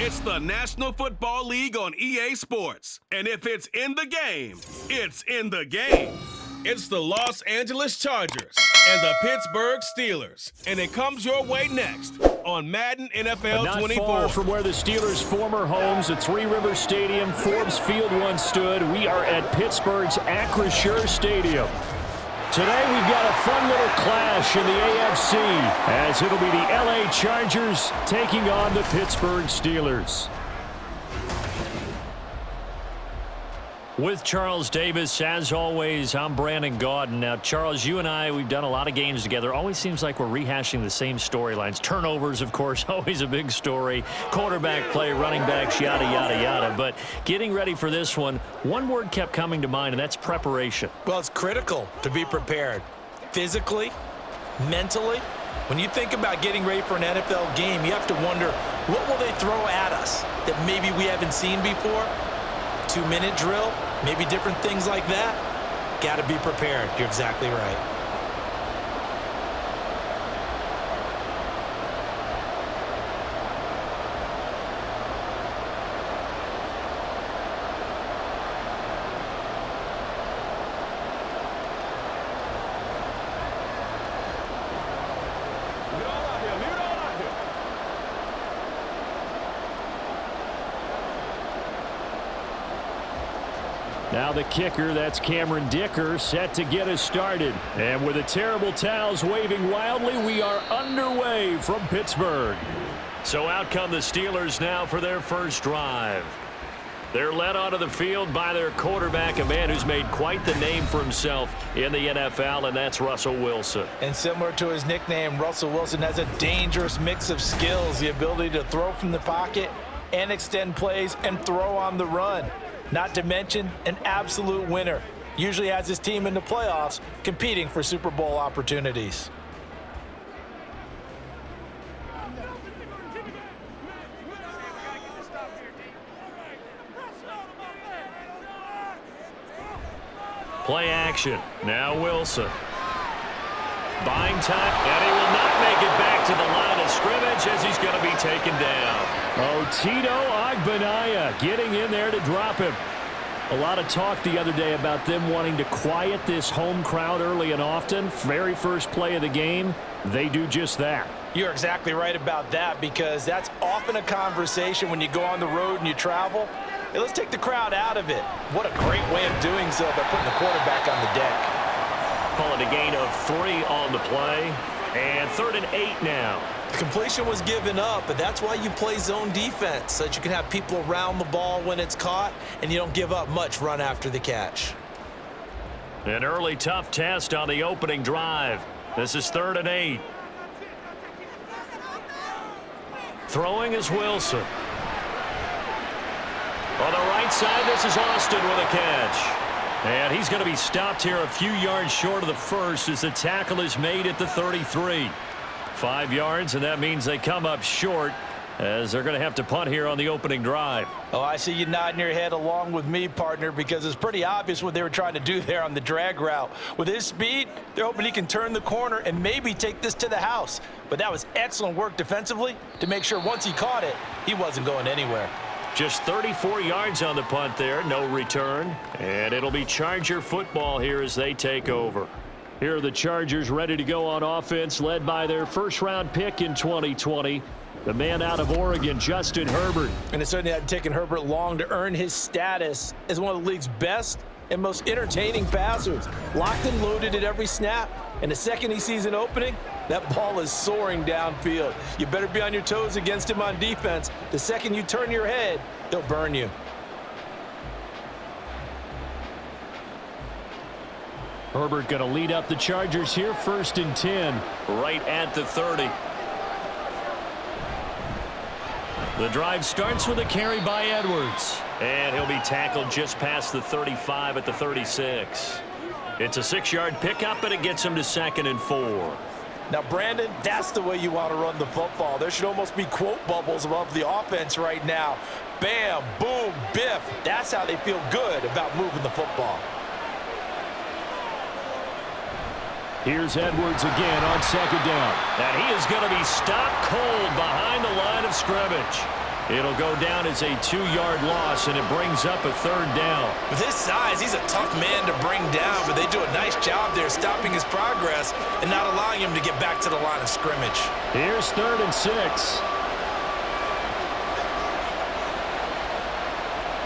It's the National Football League on EA Sports. And if it's in the game, it's in the game. It's the Los Angeles Chargers and the Pittsburgh Steelers. And it comes your way next on Madden NFL 24. Not far from where the Steelers' former homes at Three Rivers Stadium, Forbes Field once stood, we are at Pittsburgh's Acrisure Stadium. Today we've got a fun little clash in the AFC as it'll be the LA Chargers taking on the Pittsburgh Steelers. With Charles Davis, as always, I'm Brandon Gaudin. Now, Charles, you and I, we've done a lot of games together. Always seems like we're rehashing the same storylines. Turnovers, of course, always a big story. Quarterback play, running backs, yada, yada, yada. But getting ready for this one word kept coming to mind, and that's preparation. Well, it's critical to be prepared. Physically, mentally. When you think about getting ready for an NFL game, you have to wonder, what will they throw at us that maybe we haven't seen before? 2-minute drill, maybe different things like that. Got to be prepared. You're exactly right. Now the kicker, that's Cameron Dicker, set to get us started. And with the terrible towels waving wildly, we are underway from Pittsburgh. So out come the Steelers now for their first drive. They're led onto the field by their quarterback, a man who's made quite the name for himself in the NFL, and that's Russell Wilson. And similar to his nickname, Russell Wilson has a dangerous mix of skills, the ability to throw from the pocket and extend plays and throw on the run. Not to mention an absolute winner. Usually has his team in the playoffs competing for Super Bowl opportunities. Play action. Now Wilson. Buying time, and he will not make it back to the line of scrimmage as he's going to be taken down. Oh, Tito Agbanaya getting in there to drop him. A lot of talk the other day about them wanting to quiet this home crowd early and often. Very first play of the game, they do just that. You're exactly right about that, because that's often a conversation when you go on the road and you travel. Hey, let's take the crowd out of it. What a great way of doing so by putting the quarterback on the deck. Call it a gain of 3 on the play. And 3rd and 8 now. The completion was given up, but that's why you play zone defense, so that you can have people around the ball when it's caught, and you don't give up much run after the catch. An early tough test on the opening drive. This is 3rd and 8. Throwing is Wilson. On the right side, this is Austin with a catch. And he's going to be stopped here a few yards short of the first as the tackle is made at the 33. 5 yards, and that means they come up short as they're going to have to punt here on the opening drive. Oh, I see you nodding your head along with me, partner, because it's pretty obvious what they were trying to do there on the drag route. With his speed, they're hoping he can turn the corner and maybe take this to the house. But that was excellent work defensively to make sure once he caught it, he wasn't going anywhere. Just 34 yards on the punt there, no return. And it'll be Charger football here as they take over. Here are the Chargers ready to go on offense, led by their first-round pick in 2020, the man out of Oregon, Justin Herbert. And it certainly hadn't taken Herbert long to earn his status as one of the league's best and most entertaining passers. Locked and loaded at every snap. And the second he sees an opening, that ball is soaring downfield. You better be on your toes against him on defense. The second you turn your head, he'll burn you. Herbert going to lead up the Chargers here, 1st and 10, right at the 30. The drive starts with a carry by Edwards. And he'll be tackled just past the 35 at the 36. It's a 6-yard pickup, and it gets him to 2nd and 4. Now, Brandon, that's the way you want to run the football. There should almost be quote bubbles above the offense right now. Bam, boom, biff. That's how they feel good about moving the football. Here's Edwards again on 2nd down. And he is going to be stopped cold behind the line of scrimmage. It'll go down as a 2-yard loss, and it brings up a 3rd down. With his size, he's a tough man to bring down, but they do a nice job there stopping his progress and not allowing him to get back to the line of scrimmage. Here's 3rd and 6.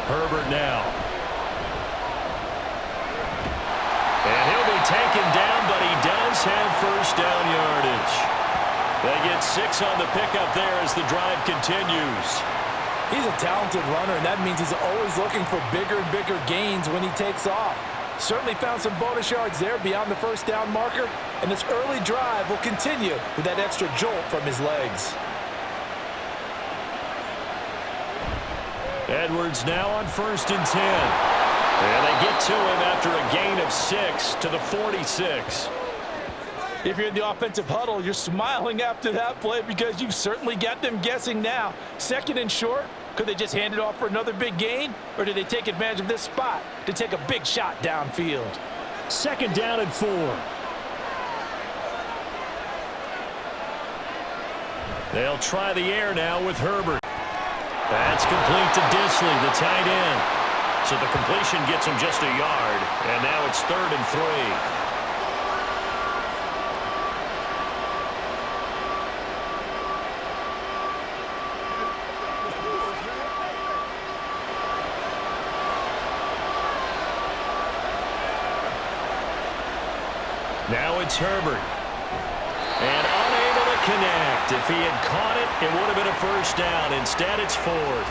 Herbert now. And he'll be taken down, but he does have 1st down yardage. They get 6 on the pickup there as the drive continues. He's a talented runner, and that means he's always looking for bigger and bigger gains when he takes off. Certainly found some bonus yards there beyond the 1st down marker, and this early drive will continue with that extra jolt from his legs. Edwards now on 1st and 10. And they get to him after a gain of 6 to the 46. If you're in the offensive huddle, you're smiling after that play because you've certainly got them guessing now. 2nd and short, could they just hand it off for another big gain? Or do they take advantage of this spot to take a big shot downfield? 2nd down and 4. They'll try the air now with Herbert. That's complete to Disley, the tight end. So the completion gets him just a yard, and now it's 3rd and 3. Now it's Herbert. And unable to connect. If he had caught it, it would have been a 1st down. Instead, it's 4th.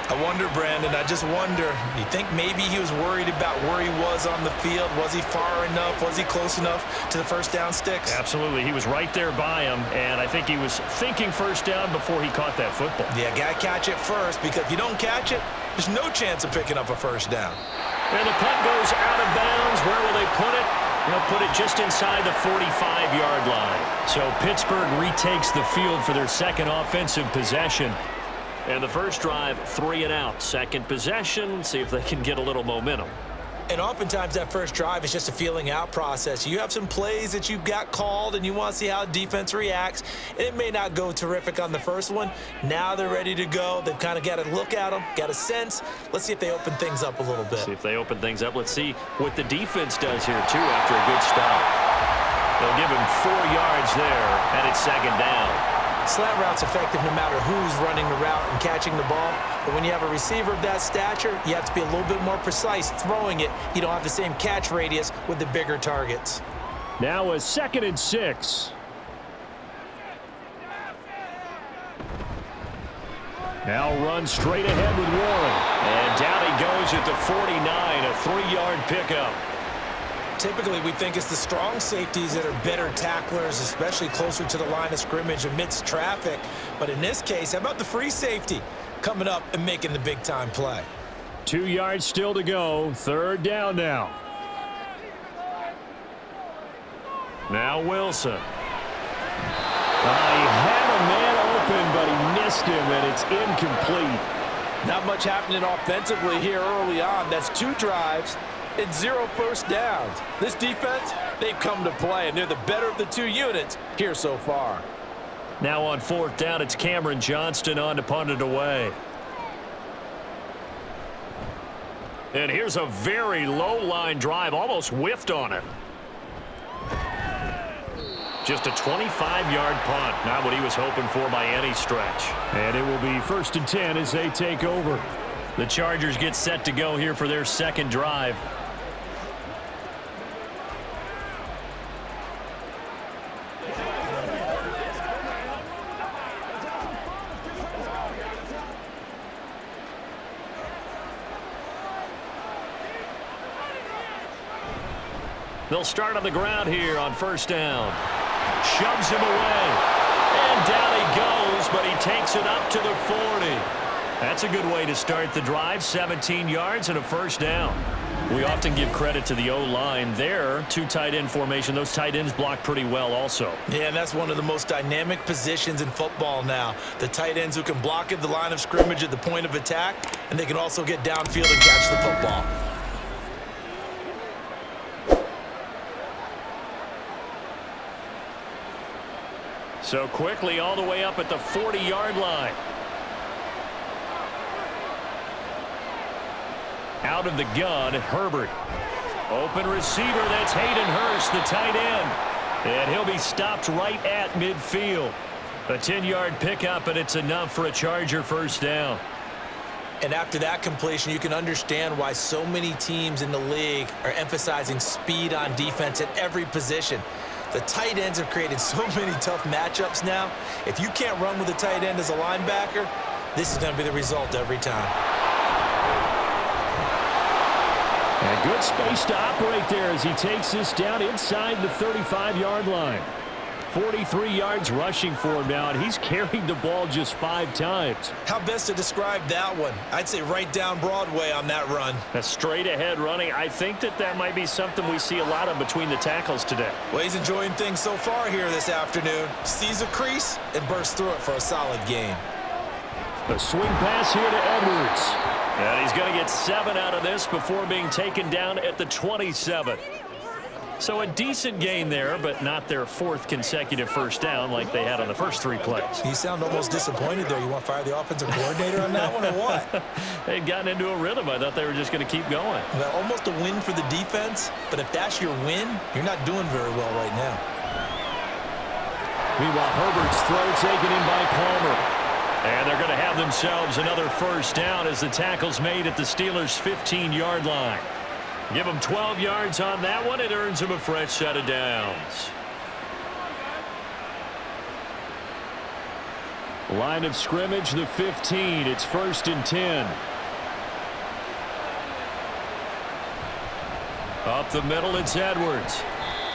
I wonder, Brandon, I just wonder, you think maybe he was worried about where he was on the field? Was he far enough? Was he close enough to the 1st down sticks? Absolutely. He was right there by him, and I think he was thinking 1st down before he caught that football. Yeah, got to catch it first, because if you don't catch it, there's no chance of picking up a 1st down. And the punt goes out of bounds. Where will they put it? They'll put it just inside the 45-yard line. So Pittsburgh retakes the field for their 2nd offensive possession. And the first drive, 3 and out. 2nd possession, see if they can get a little momentum. And oftentimes that first drive is just a feeling out process. You have some plays that you've got called and you want to see how defense reacts. And it may not go terrific on the first one. Now they're ready to go. They've kind of got to look at them, got a sense. Let's see if they open things up a little bit. See if they open things up. Let's see what the defense does here, too, after a good stop. They'll give him 4 yards there, and it's 2nd down. Slant route's effective no matter who's running the route and catching the ball. But when you have a receiver of that stature, you have to be a little bit more precise throwing it. You don't have the same catch radius with the bigger targets. Now a 2nd and 6. Now run straight ahead with Warren. And down he goes at the 49, a 3-yard pickup. Typically, we think it's the strong safeties that are better tacklers, especially closer to the line of scrimmage amidst traffic. But in this case, how about the free safety coming up and making the big-time play? 2 yards still to go. 3rd down now. Now Wilson. He had a man open, but he missed him, and it's incomplete. Not much happening offensively here early on. That's 2 drives. It's 0 1st downs. This defense, they've come to play, and they're the better of the 2 units here so far. Now on 4th down, it's Cameron Johnston on to punt it away. And here's a very low-line drive, almost whiffed on it. Just a 25-yard punt, not what he was hoping for by any stretch. And it will be 1st and 10 as they take over. The Chargers get set to go here for their 2nd drive. They'll start on the ground here on 1st down. Shoves him away. And down he goes, but he takes it up to the 40. That's a good way to start the drive. 17 yards and a 1st down. We often give credit to the O-line there. 2 tight end formation. Those tight ends block pretty well also. Yeah, and that's one of the most dynamic positions in football now. The tight ends who can block at the line of scrimmage at the point of attack, and they can also get downfield and catch the football. So quickly all the way up at the 40-yard line. Out of the gun, Herbert. Open receiver, that's Hayden Hurst, the tight end. And he'll be stopped right at midfield. A 10-yard pickup, and it's enough for a Charger first down. And after that completion, you can understand why so many teams in the league are emphasizing speed on defense at every position. The tight ends have created so many tough matchups now. If you can't run with a tight end as a linebacker, this is going to be the result every time. And good space to operate there as he takes this down inside the 35-yard line. 43 yards rushing for him now, and he's carried the ball just 5 times. How best to describe that one? I'd say right down Broadway on that run. A straight-ahead running. I think that might be something we see a lot of between the tackles today. Well, he's enjoying things so far here this afternoon. Sees a crease and bursts through it for a solid gain. A swing pass here to Edwards. And he's going to get 7 out of this before being taken down at the 27. So a decent gain there, but not their 4th consecutive first down like they had on the first 3 plays. You sound almost disappointed there. You want to fire the offensive coordinator on that one or what? They'd gotten into a rhythm. I thought they were just going to keep going. Well, almost a win for the defense, but if that's your win, you're not doing very well right now. Meanwhile, Herbert's throw taken in by Palmer. And they're going to have themselves another first down as the tackle's made at the Steelers' 15-yard line. Give them 12 yards on that one. It earns them a fresh set of downs. Line of scrimmage, the 15. It's 1st and 10. Up the middle, it's Edwards.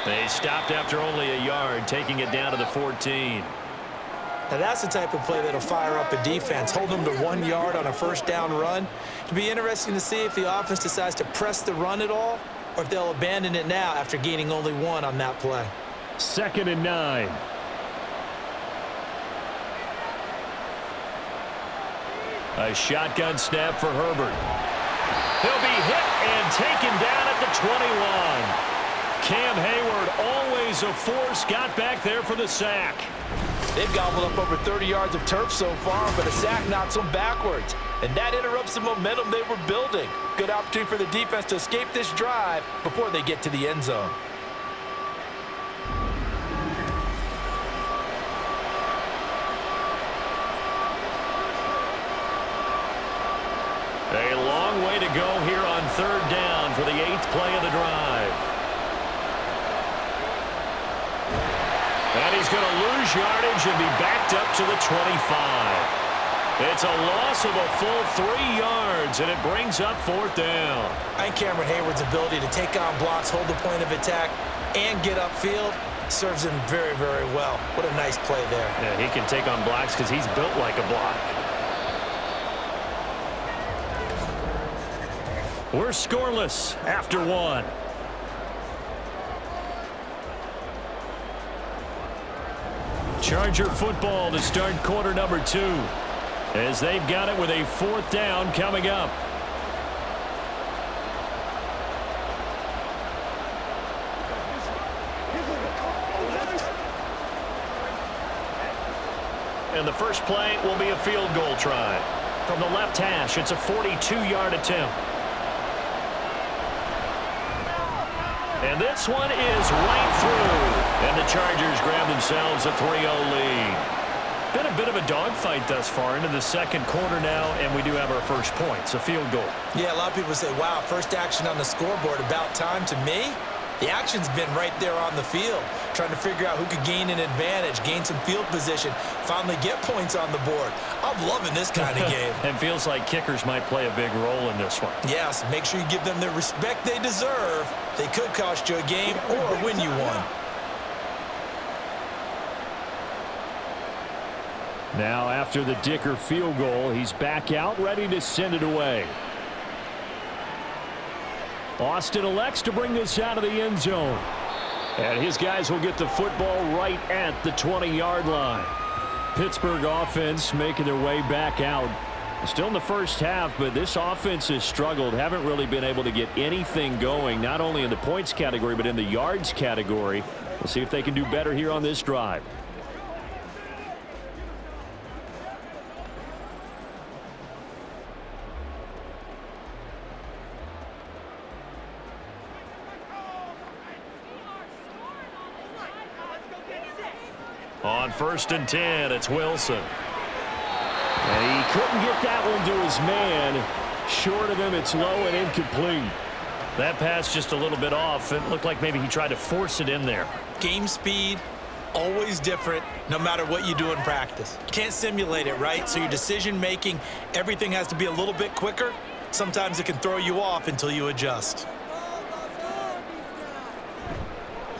They stopped after only a yard, taking it down to the 14. Now that's the type of play that'll fire up a defense. Hold them to 1 yard on a first down run. It'll be interesting to see if the offense decides to press the run at all or if they'll abandon it now after gaining only 1 on that play. 2nd and 9. A shotgun snap for Herbert. He'll be hit and taken down at the 21. Cam Hayward, always a force, got back there for the sack. They've gobbled up over 30 yards of turf so far, but a sack knocks them backwards. And that interrupts the momentum they were building. Good opportunity for the defense to escape this drive before they get to the end zone. A long way to go here on 3rd down for the 8th play of the drive. And he's going to lose yardage and be backed up to the 25. It's a loss of a full 3 yards, and it brings up 4th down. And Cameron Hayward's ability to take on blocks, hold the point of attack, and get upfield serves him very, very well. What a nice play there. Yeah, he can take on blocks because he's built like a block. We're scoreless after 1. Charger football to start quarter number 2 as they've got it with a 4th down coming up. And the first play will be a field goal try. From the left hash, it's a 42-yard attempt. And this one is right through. And the Chargers grab themselves a 3-0 lead. Been a bit of a dogfight thus far into the 2nd quarter now, and we do have our first points, a field goal. Yeah, a lot of people say, wow, first action on the scoreboard, about time. To me, the action's been right there on the field, trying to figure out who could gain an advantage, gain some field position, finally get points on the board. I'm loving this kind of game. And feels like kickers might play a big role in this one. Yes, make sure you give them the respect they deserve. They could cost you a game or win you one. Now after the Dicker field goal, he's back out, ready to send it away. Austin elects to bring this out of the end zone. And his guys will get the football right at the 20-yard line. Pittsburgh offense making their way back out. Still in the first half, but this offense has struggled. Haven't really been able to get anything going, not only in the points category, but in the yards category. We'll see if they can do better here on this drive. On 1st and 10, it's Wilson. And he couldn't get that one to his man. Short of him, it's low and incomplete. That pass just a little bit off. It looked like maybe he tried to force it in there. Game speed, always different, no matter what you do in practice. Can't simulate it, right? So your decision-making, everything has to be a little bit quicker. Sometimes it can throw you off until you adjust.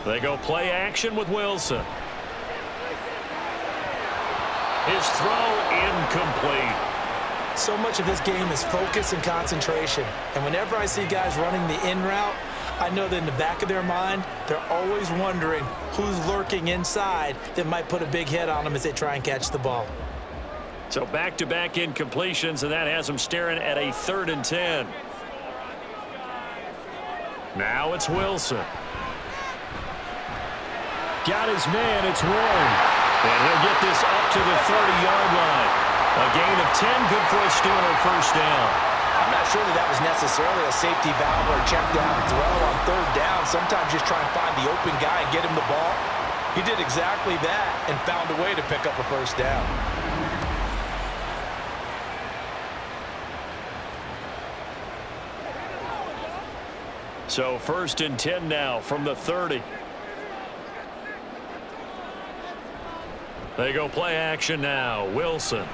They go play action with Wilson. His throw incomplete. So much of this game is focus and concentration. And whenever I see guys running the in route, I know that in the back of their mind, they're always wondering who's lurking inside that might put a big hit on them as they try and catch the ball. So back-to-back incompletions, and that has them staring at a 3rd and 10. Now it's Wilson. Got his man, it's Warren. And he'll get this up to the 30-yard line. A gain of 10, good for a Steeler first down. I'm not sure that was necessarily a safety valve or a check down throw on 3rd down. Sometimes just try and find the open guy and get him the ball. He did exactly that and found a way to pick up a first down. So 1st and 10 now from the 30. They go play action now. Wilson.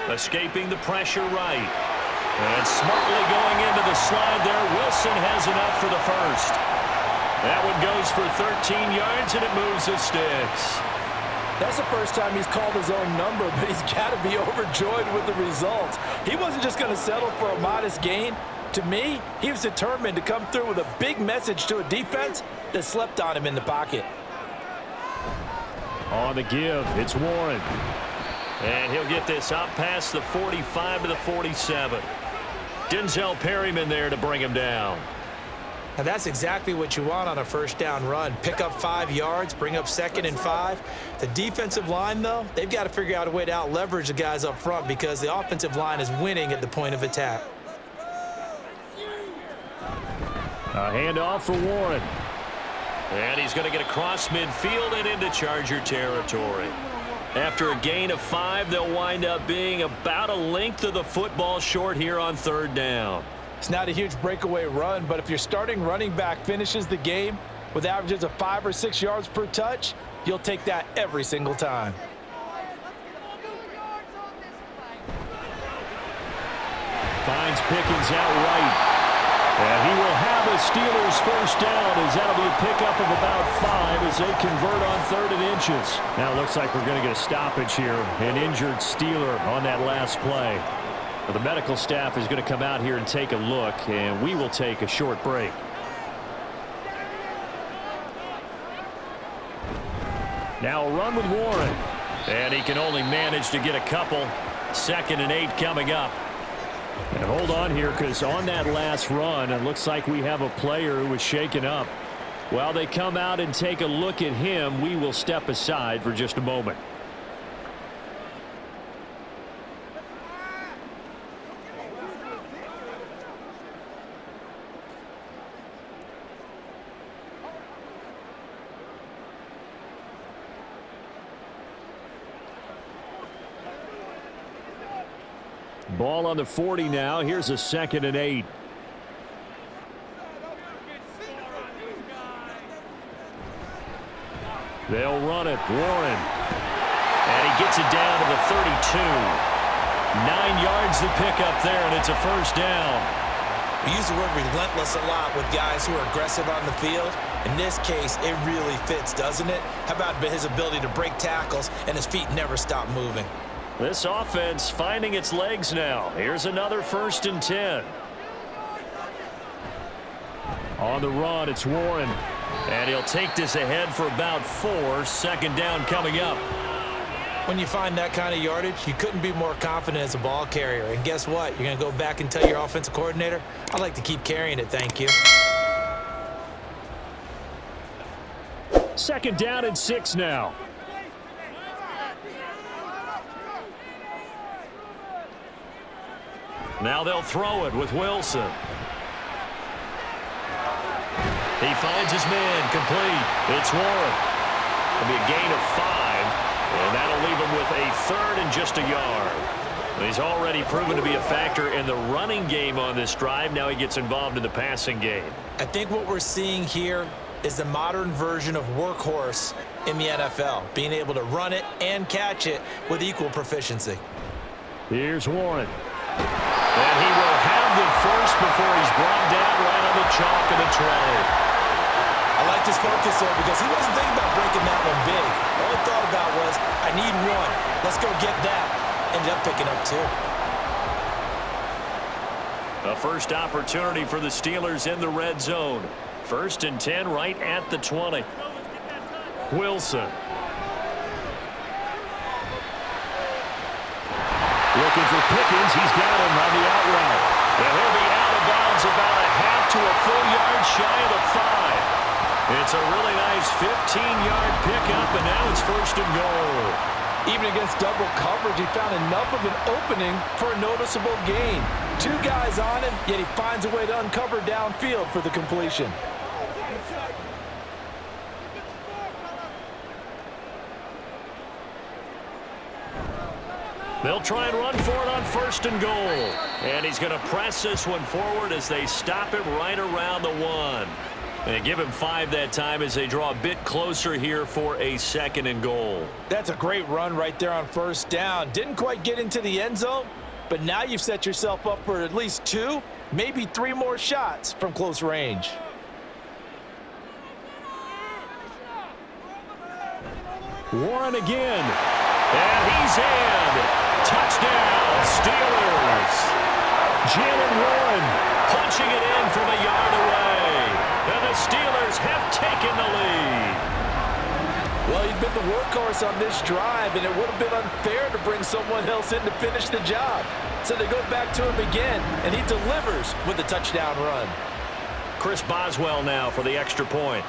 Escaping the pressure right. And smartly going into the slide there. Wilson has enough for the first. That one goes for 13 yards, and it moves the sticks. That's the first time he's called his own number, but he's got to be overjoyed with the results. He wasn't just going to settle for a modest gain. To me, he was determined to come through with a big message to a defense that slept on him in the pocket. On the give, it's Warren. And he'll get this up past the 45 to the 47. Denzel Perryman there to bring him down. And that's exactly what you want on a first down run. Pick up 5 yards, bring up 2nd and 5. The defensive line, though, they've got to figure out a way to out-leverage the guys up front because the offensive line is winning at the point of attack. A handoff for Warren. And he's going to get across midfield and into Charger territory. After a gain of 5, they'll wind up being about a length of the football short here on 3rd down. It's not a huge breakaway run, but if your starting running back finishes the game with averages of 5 or 6 yards per touch, you'll take that every single time. Finds Pickens out right. And he will have a Steelers first down as that'll be a pickup of about 5 as they convert on 3rd and inches. Now it looks like we're going to get a stoppage here. An injured Steeler on that last play. Well, the medical staff is going to come out here and take a look, and we will take a short break. Now a run with Warren. And he can only manage to get a couple. 2nd and 8 coming up. And hold on here, because on that last run, it looks like we have a player who was shaken up. While they come out and take a look at him, we will step aside for just a moment. Ball on the 40 now. Here's a 2nd and 8. They'll run it. Warren. And he gets it down to the 32. 9 yards to pick up there, and it's a first down. We use the word relentless a lot with guys who are aggressive on the field. In this case, it really fits, doesn't it? How about his ability to break tackles and his feet never stop moving? This offense finding its legs now. Here's another 1st and 10. On the run, it's Warren. And he'll take this ahead for about 4. 2nd down coming up. When you find that kind of yardage, you couldn't be more confident as a ball carrier. And guess what? You're going to go back and tell your offensive coordinator, I'd like to keep carrying it, thank you. 2nd down and 6 now. Now they'll throw it with Wilson. He finds his man complete. It's Warren. It'll be a gain of 5, and that'll leave him with a 3rd and just a yard. He's already proven to be a factor in the running game on this drive. Now he gets involved in the passing game. I think what we're seeing here is the modern version of workhorse in the NFL, being able to run it and catch it with equal proficiency. Here's Warren. And he will have the first before he's brought down right on the chalk of the 20. I like his focus there because he wasn't thinking about breaking that one big. All he thought about was, I need 1. Let's go get that. Ended up picking up 2. A first opportunity for the Steelers in the red zone. 1st and 10 right at the 20. Wilson. Looking for Pickens. He's got him on the out route. And he'll be out of bounds about a half to a full yard shy of the 5. It's a really nice 15-yard pickup, and now it's 1st and goal. Even against double coverage, he found enough of an opening for a noticeable gain. 2 guys on him, yet he finds a way to uncover downfield for the completion. They'll try and run for it on 1st and goal. And he's going to press this one forward as they stop him right around the 1. They give him 5 that time as they draw a bit closer here for a 2nd and goal. That's a great run right there on 1st down. Didn't quite get into the end zone, but now you've set yourself up for at least 2, maybe 3 more shots from close range. Warren again. And he's in. Touchdown, Steelers. Jalen Warren punching it in from a yard away. And the Steelers have taken the lead. Well, he's been the workhorse on this drive, and it would have been unfair to bring someone else in to finish the job. So they go back to him again, and he delivers with a touchdown run. Chris Boswell now for the extra point.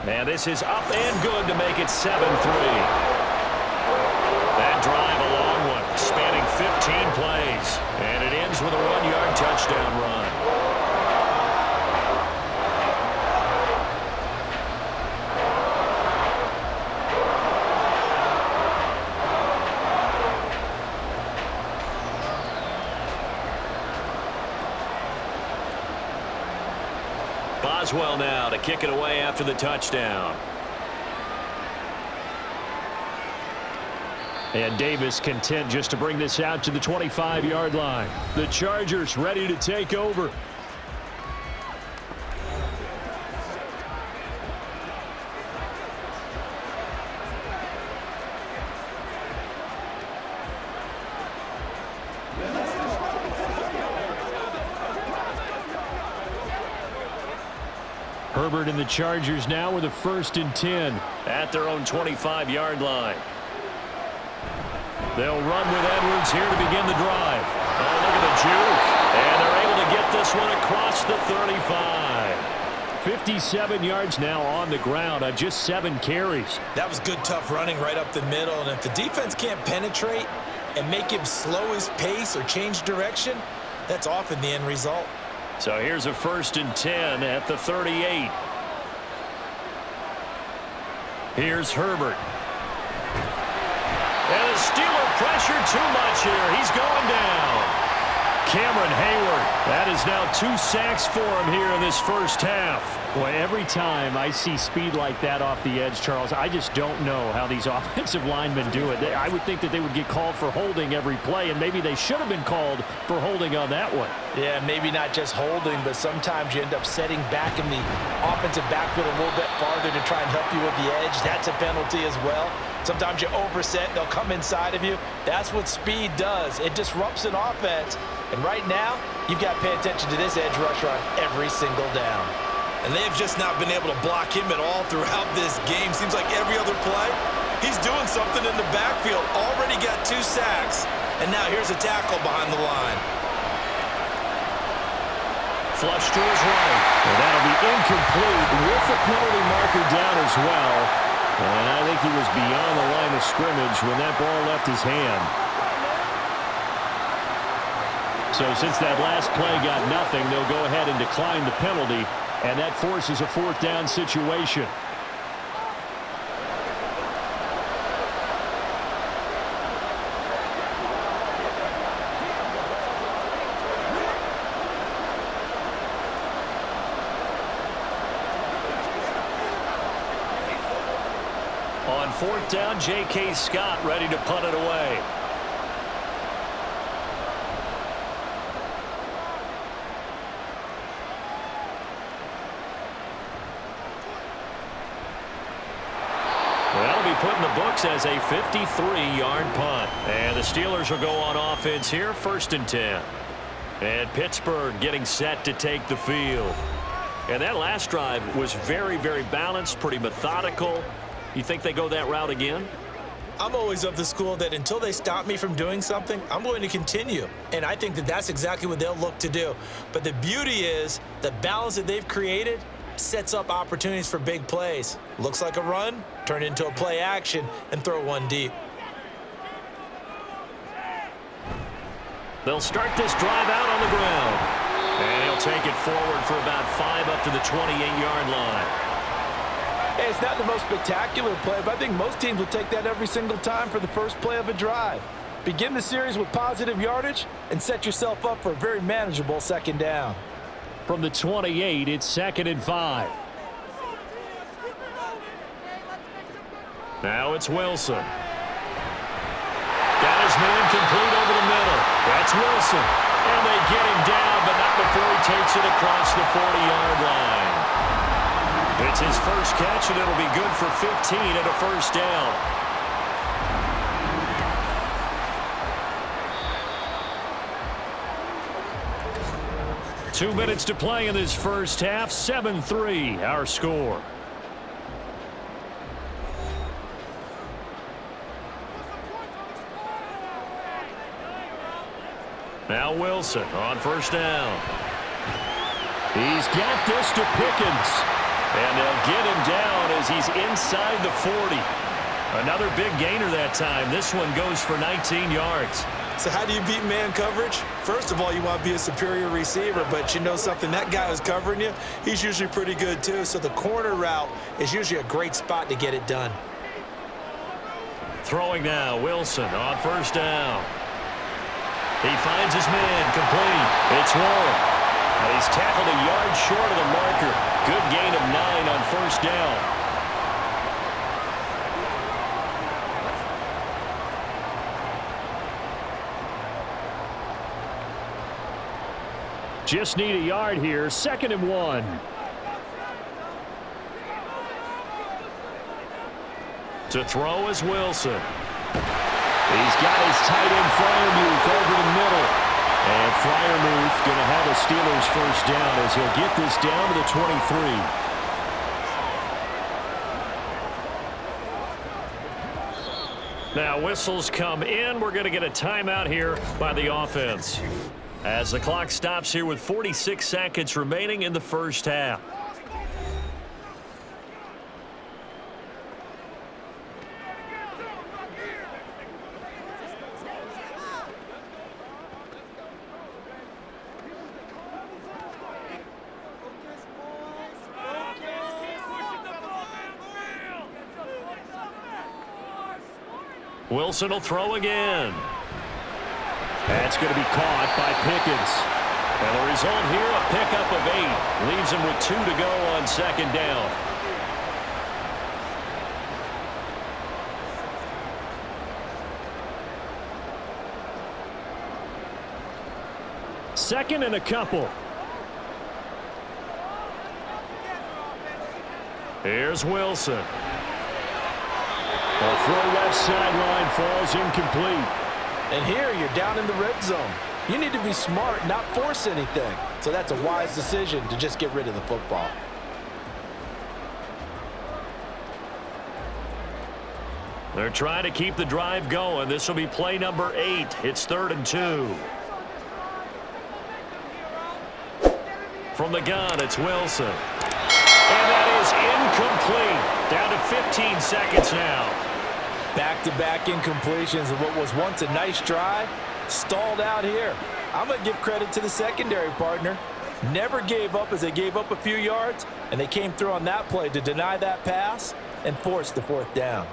And this is up and good to make it 7-3. That drive a long one, spanning 15 plays. And it ends with a 1-yard touchdown run. Boswell now to kick it away after the touchdown. And Davis content just to bring this out to the 25-yard line. The Chargers ready to take over. Herbert and the Chargers now with a 1st and 10 at their own 25-yard line. They'll run with Edwards here to begin the drive. Oh, look at the juke. And they're able to get this one across the 35. 57 yards now on the ground on just 7 carries. That was good, tough running right up the middle. And if the defense can't penetrate and make him slow his pace or change direction, that's often the end result. So here's a 1st and 10 at the 38. Here's Herbert. And the Steeler pressure too much here. He's going down. Cameron Hayward. That is now 2 sacks for him here in this first half. Boy, every time I see speed like that off the edge, Charles, I just don't know how these offensive linemen do it. I would think that they would get called for holding every play, and maybe they should have been called for holding on that one. Yeah, maybe not just holding, but sometimes you end up setting back in the offensive backfield a little bit farther to try and help you with the edge. That's a penalty as well. Sometimes you overset, they'll come inside of you. That's what speed does. It disrupts an offense. And right now, you've got to pay attention to this edge rusher on every single down. And they have just not been able to block him at all throughout this game. Seems like every other play, he's doing something in the backfield. Already got 2 sacks. And now here's a tackle behind the line. Flush to his right. And that'll be incomplete with the penalty marker down as well. And I think he was beyond the line of scrimmage when that ball left his hand. So since that last play got nothing, they'll go ahead and decline the penalty, and that forces a 4th down situation. On 4th down, J.K. Scott ready to punt it away. That'll be put in the books as a 53-yard punt. And the Steelers will go on offense here, 1st and 10. And Pittsburgh getting set to take the field. And that last drive was very, very balanced, pretty methodical. You think they go that route again? I'm always of the school that until they stop me from doing something, I'm going to continue. And I think that that's exactly what they'll look to do. But the beauty is the balance that they've created sets up opportunities for big plays. Looks like a run, turn into a play action, and throw one deep. They'll start this drive out on the ground. And he'll take it forward for about 5 up to the 28-yard line. Hey, it's not the most spectacular play, but I think most teams will take that every single time for the first play of a drive. Begin the series with positive yardage and set yourself up for a very manageable 2nd down. From the 28, it's 2nd and 5. Now it's Wilson. Got his man complete over the middle. That's Wilson. And they get him down, but not before he takes it across the 40-yard line. It's his first catch, and it'll be good for 15 and a 1st down. Two minutes to play in this first half. 7-3, our score. Now Wilson on 1st down. He's got this to Pickens. And they'll get him down as he's inside the 40. Another big gainer that time. This one goes for 19 yards. So how do you beat man coverage? First of all, you want to be a superior receiver, but you know something, that guy who's covering you, he's usually pretty good too. So the corner route is usually a great spot to get it done. Throwing now, Wilson on 1st down. He finds his man complete. It's Warren. And he's tackled a yard short of the marker. Good gain of 9 on 1st down. Just need a yard here. 2nd and 1. To throw is Wilson. He's got his tight end Freiermuth over the middle. And Freiermuth going to have a Steelers 1st down as he'll get this down to the 23. Now whistles come in. We're going to get a timeout here by the offense. As the clock stops here with 46 seconds remaining in the first half. Wilson will throw again. That's going to be caught by Pickens. And the result here, a pickup of 8. Leaves him with 2 to go on 2nd down. Second and a couple. Here's Wilson. A throw left sideline falls incomplete. And here you're down in the red zone. You need to be smart, not force anything. So that's a wise decision to just get rid of the football. They're trying to keep the drive going. This will be play number 8. It's 3rd and 2. From the gun, it's Wilson. And that is incomplete. Down to 15 seconds now. Back-to-back incompletions of what was once a nice drive, stalled out here. I'm going to give credit to the secondary partner. Never gave up as they gave up a few yards, and they came through on that play to deny that pass and force the fourth down.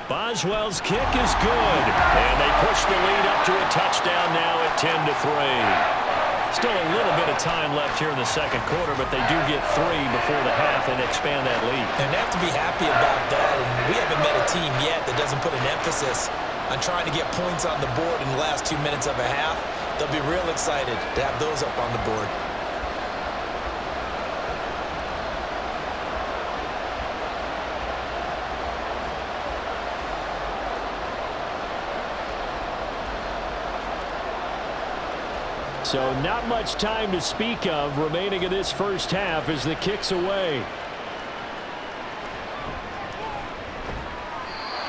Boswell's kick is good, and they push the lead up to a touchdown now at 10-3. Still a little bit of time left here in the second quarter, but they do get 3 before the half and expand that lead. And they have to be happy about that, and we haven't met a team yet that doesn't put an emphasis on trying to get points on the board in the last 2 minutes of a half. They'll be real excited to have those up on the board. So not much time to speak of remaining in this first half as the kick's away.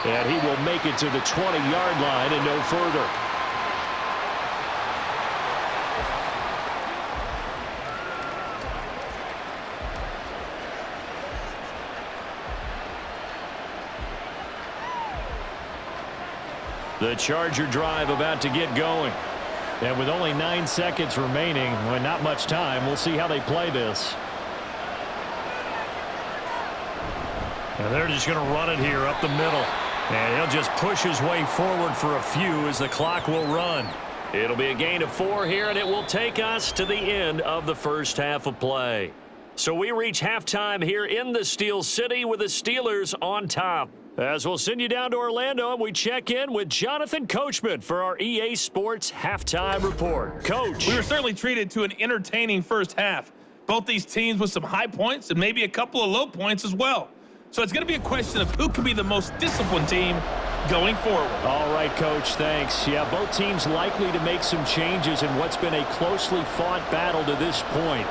And he will make it to the 20-yard line and no further. The Charger drive about to get going. And with only 9 seconds remaining, well, not much time, we'll see how they play this. And they're just going to run it here up the middle. And he'll just push his way forward for a few as the clock will run. It'll be a gain of 4 here, and it will take us to the end of the first half of play. So we reach halftime here in the Steel City with the Steelers on top. As we'll send you down to Orlando, and we check in with Jonathan Coachman for our EA Sports Halftime Report. Coach. We were certainly treated to an entertaining first half. Both these teams with some high points and maybe a couple of low points as well. So it's going to be a question of who can be the most disciplined team going forward. All right, Coach, thanks. Yeah, both teams likely to make some changes in what's been a closely fought battle to this point.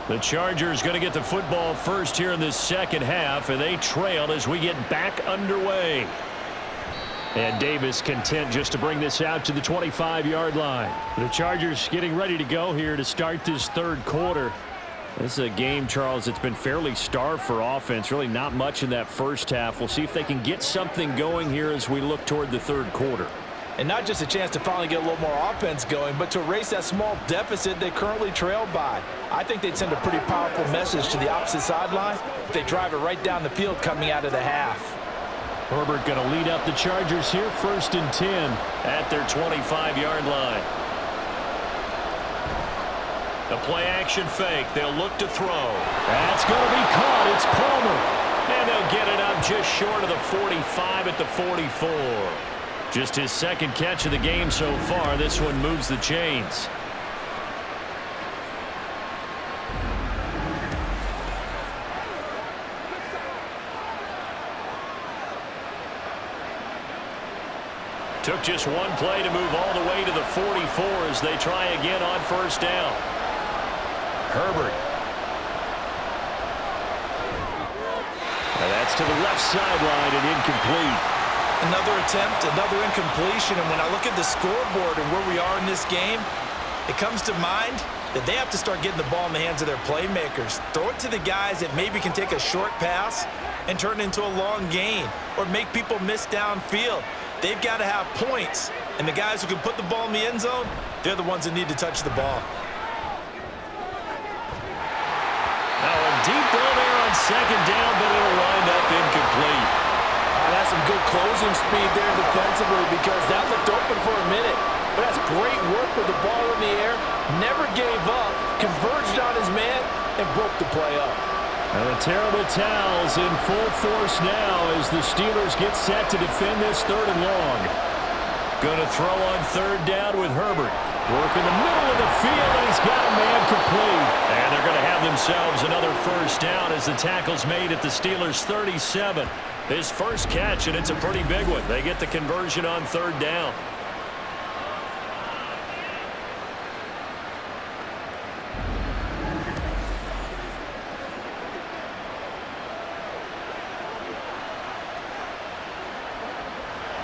The Chargers going to get the football first here in this second half, and they trail as we get back underway. And Davis content just to bring this out to the 25-yard line. The Chargers getting ready to go here to start this third quarter. This is a game, Charles, that's been fairly starved for offense. Really not much in that first half. We'll see if they can get something going here as we look toward the third quarter. And not just a chance to finally get a little more offense going, but to erase that small deficit they currently trailed by. I think they'd send a pretty powerful message to the opposite sideline if they drive it right down the field coming out of the half. Herbert going to lead up the Chargers here, 1st and 10 at their 25-yard line. The play-action fake. They'll look to throw. That's going to be caught. It's Palmer. And they'll get it up just short of the 45 at the 44. Just his second catch of the game so far. This one moves the chains. Took just one play to move all the way to the 44 as they try again on first down. Herbert. And that's to the left sideline and incomplete. Another attempt, another incompletion, and when I look at the scoreboard and where we are in this game, it comes to mind that they have to start getting the ball in the hands of their playmakers. Throw it to the guys that maybe can take a short pass and turn it into a long gain or make people miss downfield. They've got to have points, and the guys who can put the ball in the end zone, they're the ones that need to touch the ball. Now a deep ball there on second down, but it'll wind up incomplete. That's some good closing speed there defensively because that looked open for a minute. But that's great work with the ball in the air. Never gave up, converged on his man, and broke the play up. And the terrible towels in full force now as the Steelers get set to defend this 3rd and long. Going to throw on 3rd down with Herbert. Working the middle of the field, and he's got a man complete. And they're going to have themselves another first down as the tackle's made at the Steelers' 37. His first catch, and it's a pretty big one. They get the conversion on third down.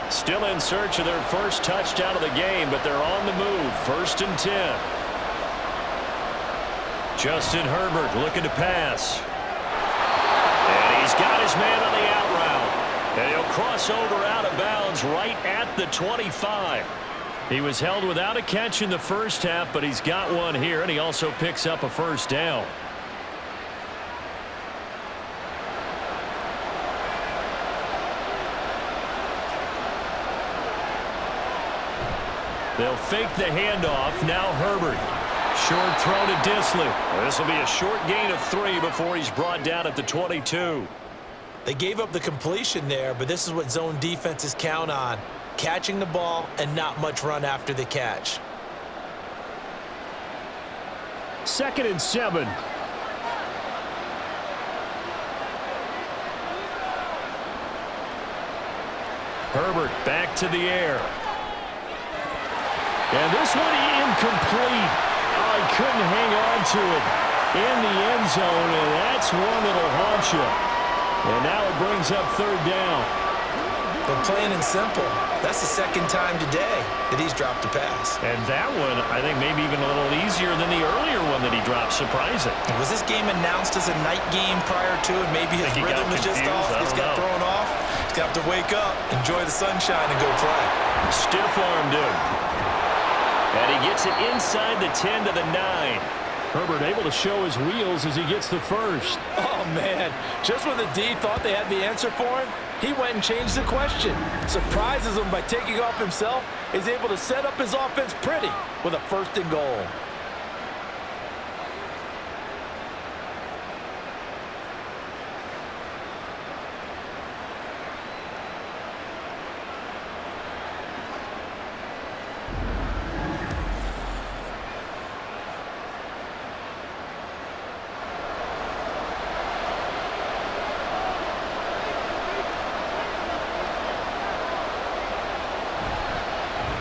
Still in search of their first touchdown of the game, but they're on the move. 1st and 10. Justin Herbert looking to pass. And he's got his man on the out route. And he'll cross over out of bounds right at the 25. He was held without a catch in the first half, but he's got one here, and he also picks up a first down. They'll fake the handoff. Now Herbert. Short throw to Disley. This will be a short gain of 3 before he's brought down at the 22. They gave up the completion there, but this is what zone defenses count on. Catching the ball and not much run after the catch. 2nd and 7. Herbert back to the air. And this one incomplete. Oh, he couldn't hang on to it in the end zone, and that's one that'll haunt you. And now it brings up third down. But plain and simple, that's the 2nd time today that he's dropped a pass. And that one, I think, maybe even a little easier than the earlier one that he dropped. Surprising. Was this game announced as a night game prior to it? Maybe his rhythm was just off. He's got thrown off. He's got to wake up, enjoy the sunshine, and go play. Stiff-armed him. And he gets it inside the 10 to the 9. Herbert able to show his wheels as he gets the first. Oh, man. Just when the D thought they had the answer for him, he went and changed the question. Surprises him by taking off himself. Is able to set up his offense pretty with a 1st and goal.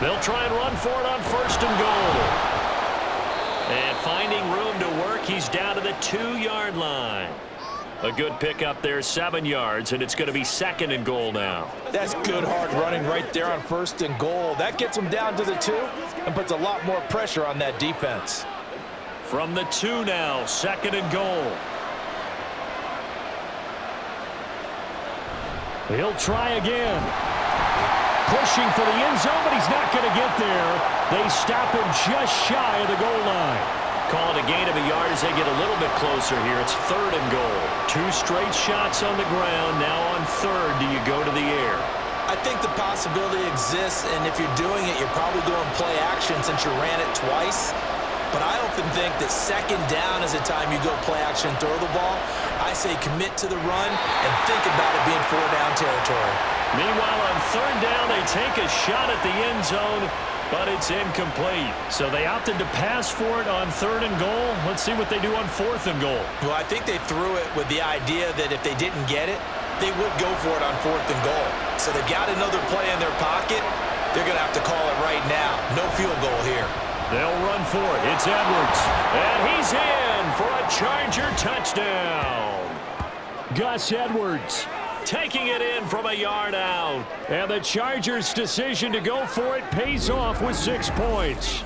They'll try and run for it on 1st and goal. And finding room to work, he's down to the 2-yard line. A good pickup there, 7 yards, and it's going to be 2nd and goal now. That's good hard running right there on 1st and goal. That gets him down to the 2 and puts a lot more pressure on that defense. From the 2 now, 2nd and goal. He'll try again. Pushing for the end zone, but he's not going to get there. They stop him just shy of the goal line. Calling a gain of a yard as they get a little bit closer here. It's 3rd and goal. 2 straight shots on the ground. Now on 3rd, do you go to the air? I think the possibility exists, and if you're doing it, you're probably going play action since you ran it twice. But I often think that 2nd down is the time you go play action and throw the ball. I say commit to the run and think about it being 4-down territory. Meanwhile, on 3rd down, they take a shot at the end zone, but it's incomplete. So they opted to pass for it on 3rd and goal. Let's see what they do on 4th and goal. Well, I think they threw it with the idea that if they didn't get it, they would go for it on 4th and goal. So they've got another play in their pocket. They're going to have to call it right now. No field goal here. They'll run for it. It's Edwards. And he's in for a Charger touchdown. Gus Edwards taking it in from a yard out. And the Chargers' decision to go for it pays off with 6 points.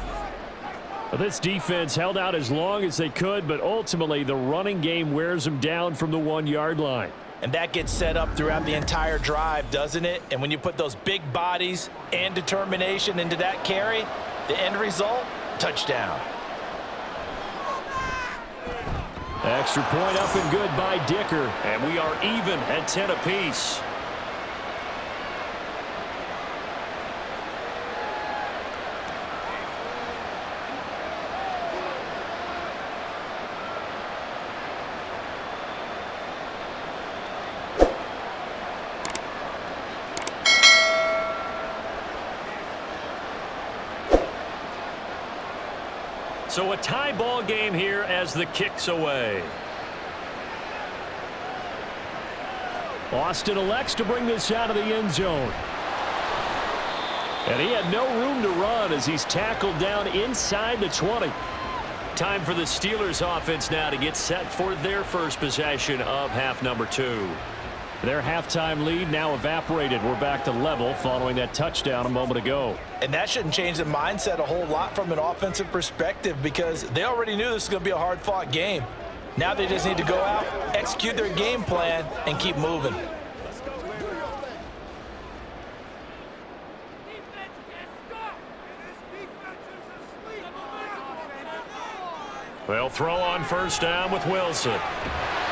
Well, this defense held out as long as they could, but ultimately the running game wears them down from the 1-yard line. And that gets set up throughout the entire drive, doesn't it? And when you put those big bodies and determination into that carry, the end result, touchdown. Extra point up and good by Dicker. And we are even at 10 apiece. So a tie ball game here as the kick's away. Austin elects to bring this out of the end zone. And he had no room to run as he's tackled down inside the 20. Time for the Steelers offense now to get set for their first possession of half number 2. Their halftime lead now evaporated. We're back to level following that touchdown a moment ago. And that shouldn't change the mindset a whole lot from an offensive perspective because they already knew this was going to be a hard-fought game. Now they just need to go out, execute their game plan, and keep moving. They'll throw on first down with Wilson.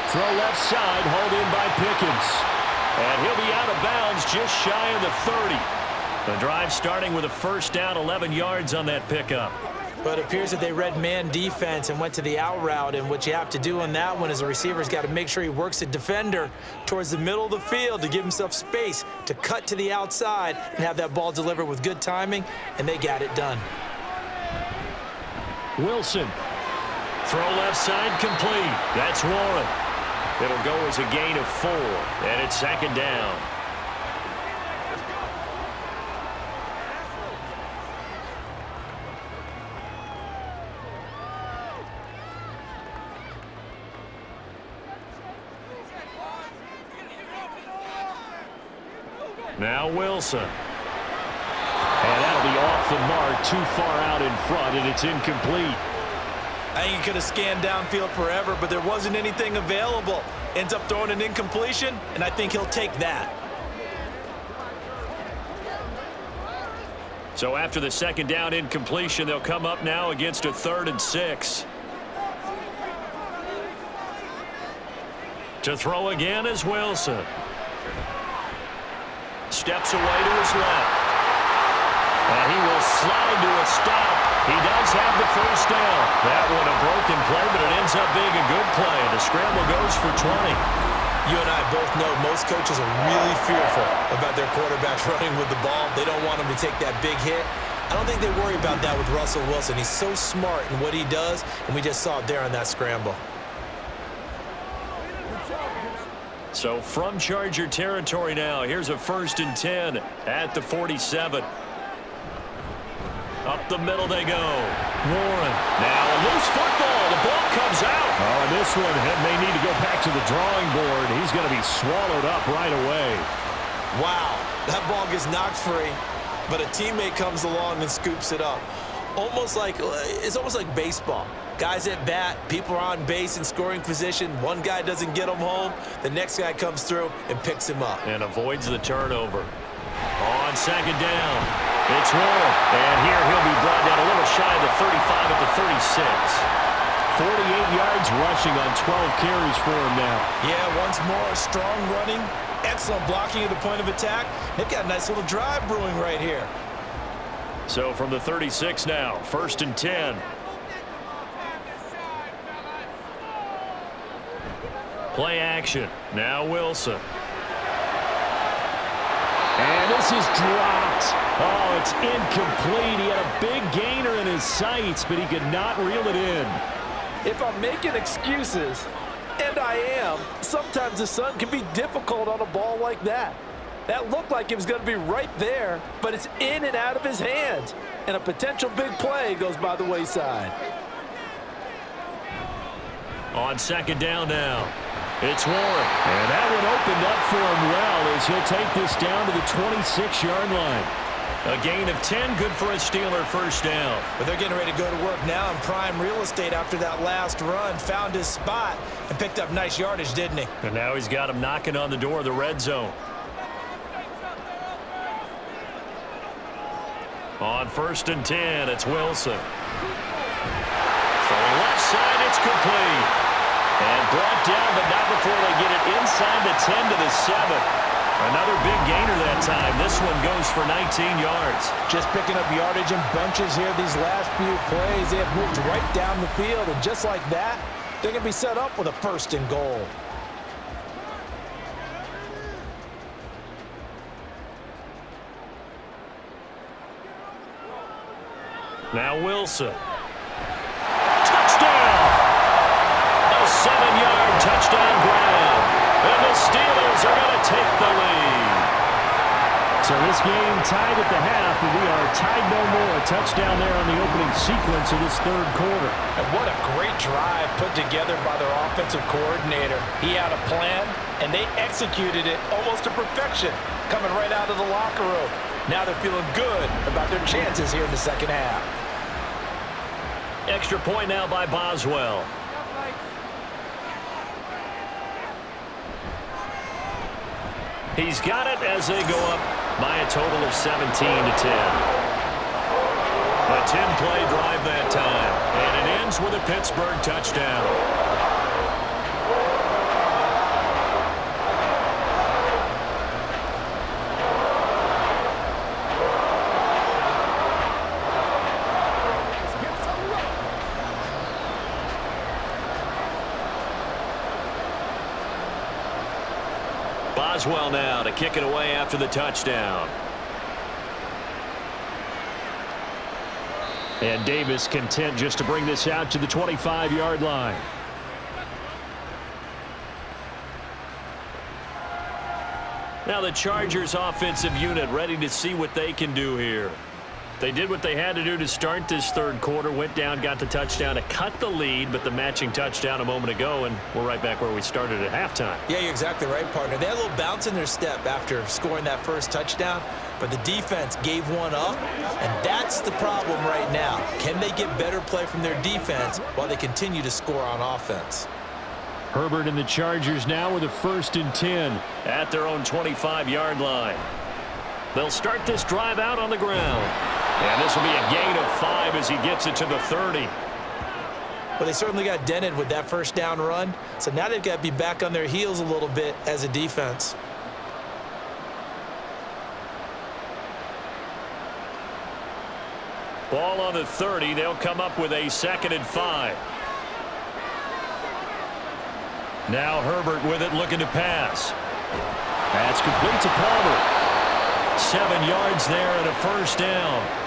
Throw left side, hauled in by Pickens. And he'll be out of bounds just shy of the 30. The drive starting with a first down, 11 yards on that pickup. But it appears that they read man defense and went to the out route, and what you have to do on that one is the receiver's got to make sure he works the defender towards the middle of the field to give himself space to cut to the outside and have that ball delivered with good timing, and they got it done. Wilson. Throw left side complete. That's Warren. It'll go as a gain of 4, and it's second down. Now Wilson. And that'll be off the mark, too far out in front, and it's incomplete. I think he could have scanned downfield forever, but there wasn't anything available. Ends up throwing an incompletion, and I think he'll take that. So after the second down incompletion, they'll come up now against a 3rd and 6. To throw again is Wilson. Steps away to his left. And he will slide to a stop. He does have the first down. That one a broken play, but it ends up being a good play. The scramble goes for 20. You and I both know most coaches are really fearful about their quarterbacks running with the ball. They don't want him to take that big hit. I don't think they worry about that with Russell Wilson. He's so smart in what he does, and we just saw it there on that scramble. So from Charger territory now, here's a 1st and 10 at the 47. Up the middle they go. Warren. Now a loose football. The ball comes out. Oh, and this one may need to go back to the drawing board. He's going to be swallowed up right away. Wow, that ball gets knocked free, but a teammate comes along and scoops it up. It's almost like baseball. Guys at bat, people are on base in scoring position. One guy doesn't get him home. The next guy comes through and picks him up. And avoids the turnover. On second down, it's Warren. And here he'll be brought down a little shy of the 35 at the 36. 48 yards rushing on 12 carries for him now. Yeah, once more, strong running, excellent blocking at the point of attack. They've got a nice little drive brewing right here. So from the 36 now, 1st and 10. Play action. Now Wilson. And this is dropped. Oh, it's incomplete. He had a big gainer in his sights, but he could not reel it in. If I'm making excuses, and I am, sometimes the sun can be difficult on a ball like that. That looked like it was going to be right there, but it's in and out of his hands. And a potential big play goes by the wayside. On second down now, it's Warren. And that one opened up for him well as he'll take this down to the 26-yard line. A gain of 10, good for a Steeler first down. But they're getting ready to go to work now in prime real estate after that last run. Found his spot and picked up nice yardage, didn't he? And now he's got him knocking on the door of the red zone. On 1st and 10, it's Wilson. Throwing left side, it's complete. And brought down, but not before they get it inside the 10 to the 7. Another big gainer that time. This one goes for 19 yards. Just picking up yardage in bunches here these last few plays. They have moved right down the field, and just like that, they're going to be set up with a 1st and goal. Now Wilson. Steelers are going to take the lead. So this game tied at the half, and we are tied no more. A touchdown there on the opening sequence of this third quarter. And what a great drive put together by their offensive coordinator. He had a plan, and they executed it almost to perfection, coming right out of the locker room. Now they're feeling good about their chances here in the second half. Extra point now by Boswell. He's got it as they go up by a total of 17-10. A 10-play drive that time, and it ends with a Pittsburgh touchdown. Boswell now to kick it away after the touchdown. And Davis content just to bring this out to the 25-yard line. Now the Chargers offensive unit ready to see what they can do here. They did what they had to do to start this third quarter, went down, got the touchdown to cut the lead, but the matching touchdown a moment ago, and we're right back where we started at halftime. Yeah, you're exactly right, partner. They had a little bounce in their step after scoring that first touchdown, but the defense gave one up, and that's the problem right now. Can they get better play from their defense while they continue to score on offense? Herbert and the Chargers now with a 1st and 10. At their own 25-yard line. They'll start this drive out on the ground. And this will be a gain of 5 as he gets it to the 30. Well, they certainly got dented with that first down run, so now they've got to be back on their heels a little bit as a defense. Ball on the 30. They'll come up with a 2nd and 5. Now Herbert with it, looking to pass. That's complete to Palmer. 7 yards there and a 1st down.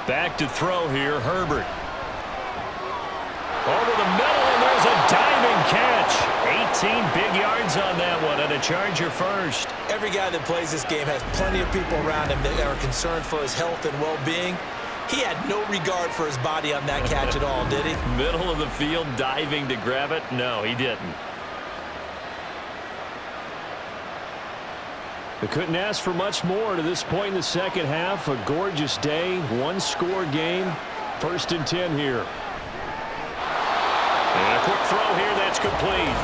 Back to throw here, Herbert. Over the middle, and there's a diving catch. 18 big yards on that one, and a Charger first. Every guy that plays this game has plenty of people around him that are concerned for his health and well-being. He had no regard for his body on that catch at all, did he? Middle of the field, diving to grab it? No, he didn't. They couldn't ask for much more to this point in the second half. A gorgeous day, one-score game. 1st and 10 here. And a quick throw here that's complete.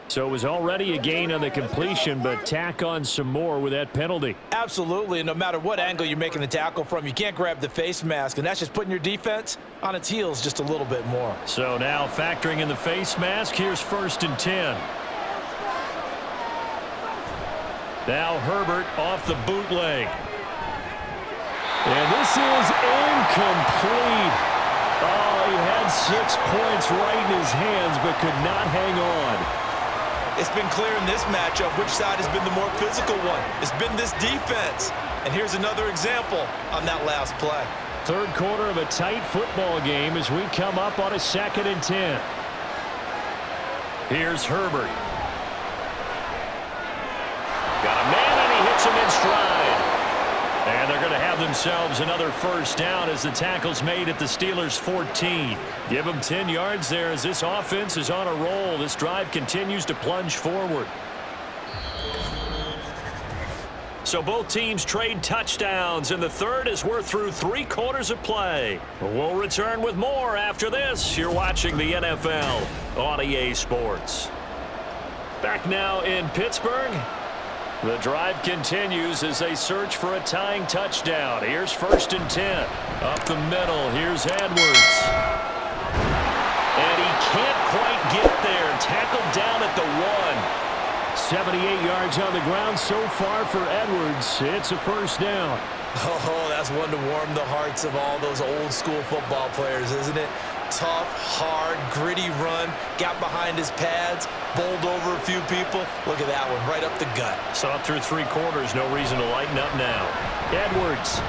So it was already a gain on the completion, but tack on some more with that penalty. Absolutely, and no matter what angle you're making the tackle from, you can't grab the face mask, and that's just putting your defense on its heels just a little bit more. So now factoring in the face mask, here's 1st and 10. Now Herbert off the bootleg. And this is incomplete. Oh, he had 6 points right in his hands, but could not hang on. It's been clear in this matchup which side has been the more physical one. It's been this defense. And here's another example on that last play. Third quarter of a tight football game as we come up on a 2nd and 10. Here's Herbert. Got a man, and he hits him in stride. And they're going to have themselves another 1st down as the tackle's made at the Steelers' 14. Give them 10 yards there as this offense is on a roll. This drive continues to plunge forward. So both teams trade touchdowns in the third as we're through 3 quarters of play. We'll return with more after this. You're watching the NFL on EA Sports. Back now in Pittsburgh. The drive continues as they search for a tying touchdown. Here's 1st and 10. Up the middle, here's Edwards. And he can't quite get there. Tackled down at the 1. 78 yards on the ground so far for Edwards. It's a first down. Oh, that's one to warm the hearts of all those old school football players, isn't it? Tough, hard, gritty run, got behind his pads, bowled over a few people. Look at that one, right up the gut. Saw through 3 quarters, no reason to lighten up now. Edwards.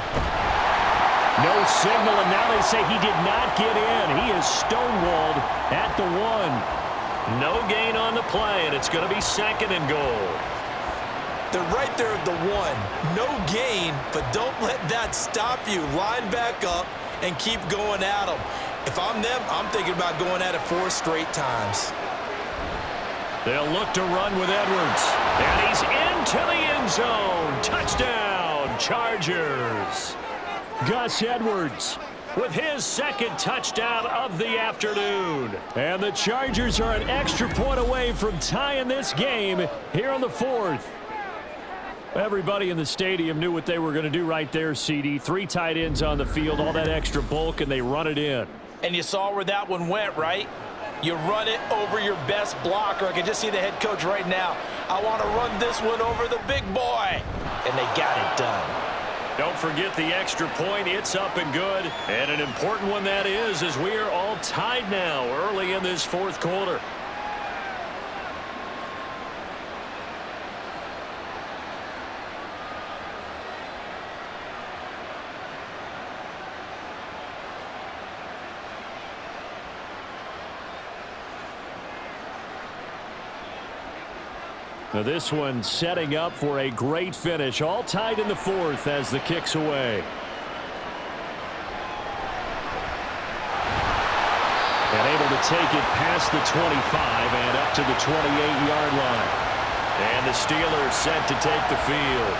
No signal, and now they say he did not get in. He is stonewalled at the 1. No gain on the play, and it's going to be 2nd and goal. They're right there at the 1. No gain, but don't let that stop you. Line back up and keep going at them. If I'm them, I'm thinking about going at it 4 straight times. They'll look to run with Edwards. And he's into the end zone. Touchdown, Chargers. Gus Edwards with his 2nd touchdown of the afternoon. And the Chargers are an extra point away from tying this game here in the 4th. Everybody in the stadium knew what they were going to do right there, CD. 3 tight ends on the field, all that extra bulk, and they run it in. And you saw where that one went, right? You run it over your best blocker. I can just see the head coach right now. I want to run this one over the big boy. And they got it done. Don't forget the extra point. It's up and good. And an important one that is, as we are all tied now early in this 4th quarter. Now this one setting up for a great finish. All tied in the 4th as the kick's away. And able to take it past the 25 and up to the 28-yard line. And the Steelers set to take the field.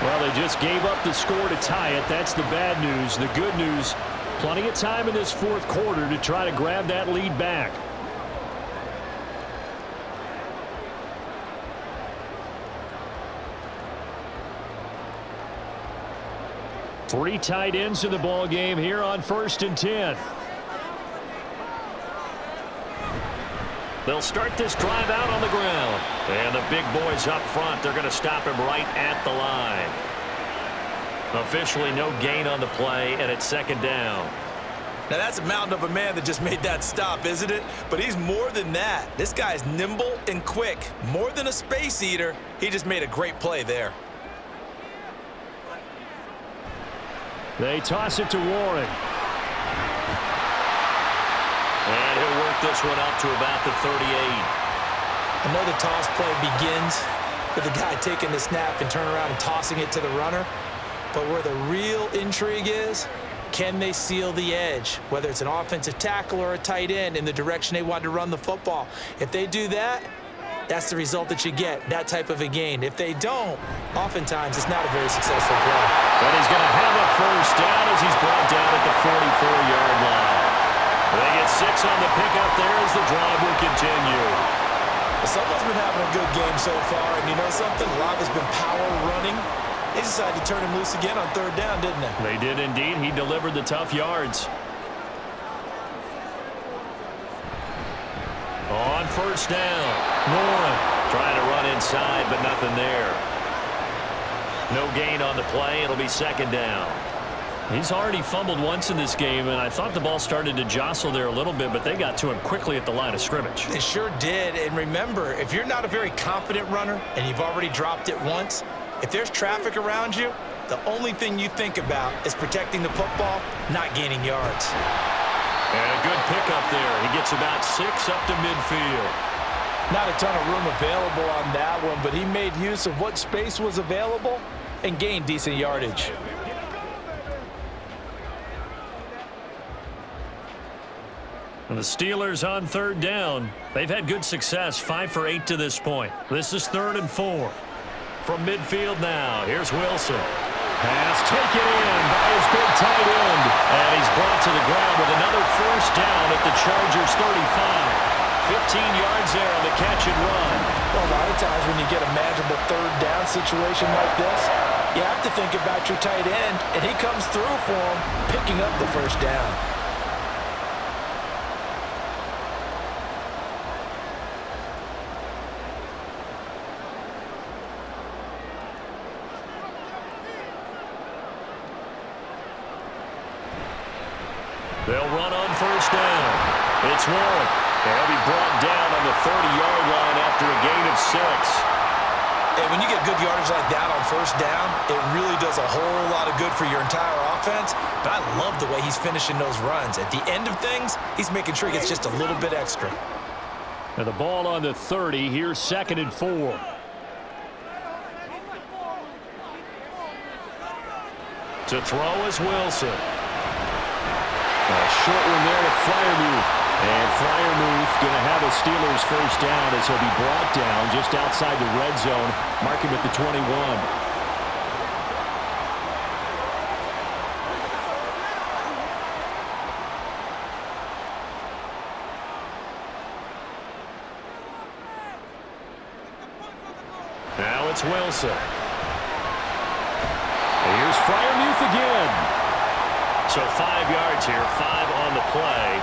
Well, they just gave up the score to tie it. That's the bad news. The good news, plenty of time in this 4th quarter to try to grab that lead back. Three tight ends in the ball game here on 1st and 10. They'll start this drive out on the ground. And the big boys up front, they're going to stop him right at the line. Officially no gain on the play, and it's 2nd down. Now that's a mountain of a man that just made that stop, isn't it? But he's more than that. This guy's nimble and quick. More than a space eater. He just made a great play there. They toss it to Warren. And he'll work this one up to about the 38. Another toss play begins with the guy taking the snap and turn around and tossing it to the runner. But where the real intrigue is, can they seal the edge? Whether it's an offensive tackle or a tight end in the direction they want to run the football. If they do that, that's the result that you get, that type of a gain. If they don't, oftentimes it's not a very successful play. But he's going to have a first down as he's brought down at the 44-yard line. They get 6 on the pickup there as the drive will continue. Someone's been having a good game so far, and you know something? A lot has been power running. They decided to turn him loose again on 3rd down, didn't they? They did indeed. He delivered the tough yards. On 1st down, Warren trying to run inside, but nothing there. No gain on the play. It'll be 2nd down. He's already fumbled once in this game, and I thought the ball started to jostle there a little bit, but they got to him quickly at the line of scrimmage. They sure did. And remember, if you're not a very confident runner and you've already dropped it once, if there's traffic around you, the only thing you think about is protecting the football, not gaining yards. And a good pickup there. He gets about 6 up to midfield. Not a ton of room available on that one, but he made use of what space was available and gained decent yardage. And the Steelers on 3rd down. They've had good success, 5 for 8 to this point. This is 3rd and 4. From midfield now, here's Wilson. Pass taken in by his big tight end. And he's brought to the ground with another first down at the Chargers 35. 15 yards there on the catch and run. Well, a lot of times when you get a manageable 3rd down situation like this, you have to think about your tight end, and he comes through for him, picking up the first down. They'll run on first down. It's Warren. And he'll be brought down on the 30-yard line after a gain of 6. And when you get good yardage like that on first down, it really does a whole lot of good for your entire offense. But I love the way he's finishing those runs. At the end of things, he's making sure he gets just a little bit extra. And the ball on the 30. Here's 2nd and 4. To throw is Wilson. A short one there to Freiermuth. And Freiermuth going to have a Steelers first down as he'll be brought down just outside the red zone. Mark him at the 21. Now it's Wilson. Here's Freiermuth again. So 5 yards here, 5 on the play.